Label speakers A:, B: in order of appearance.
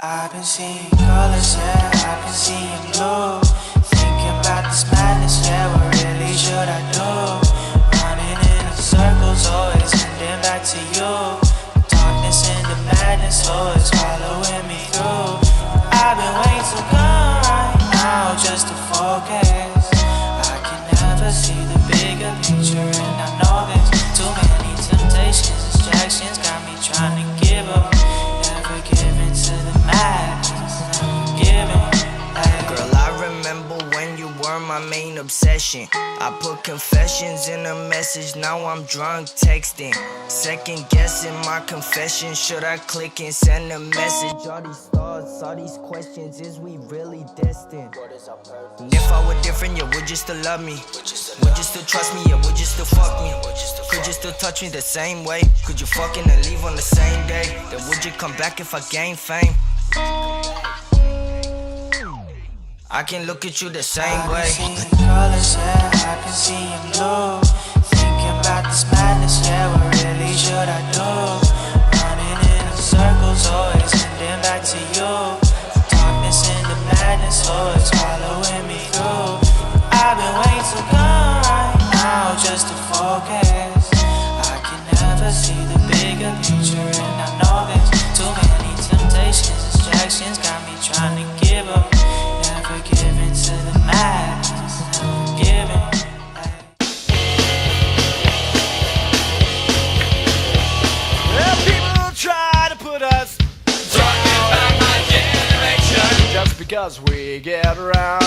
A: I've been seeing colors, yeah, I've been seeing blue. Thinking about this madness, yeah, what really should I do? Running in circles, always ending back to you. Darkness into madness, always following me through. I've been way too gone right now just to focus. I can never see the bigger picture, and I know there's too many temptations, distractions got me trying to give up. Never giving to the madness, never giving.
B: Girl, I remember when you were my main obsession. I put confessions in a message, now I'm drunk texting. Second guessing my confession, should I click and send a message? All these thoughts, all these questions, is we really destined? And if I were different, yeah, would you still love me? Would you still trust me, yeah, would you still fuck me? Could you still touch me the same way? Could you fucking and leave on the same day? Then would you come back if I gain fame? I can look at you the same way.
A: I've been seeing colors, yeah, I've been seeing blue. Thinking about this madness, yeah, what really should I do? Running in circles, always ending back to you. Darkness into madness, always following me through. I've been way too gone right now just to focus. I can never see the bigger picture, and I know there's too many temptations, distractions got me trying to give up. Never giving to the madness, never giving.
C: Well, people try to put us talking about my generation just because we get around.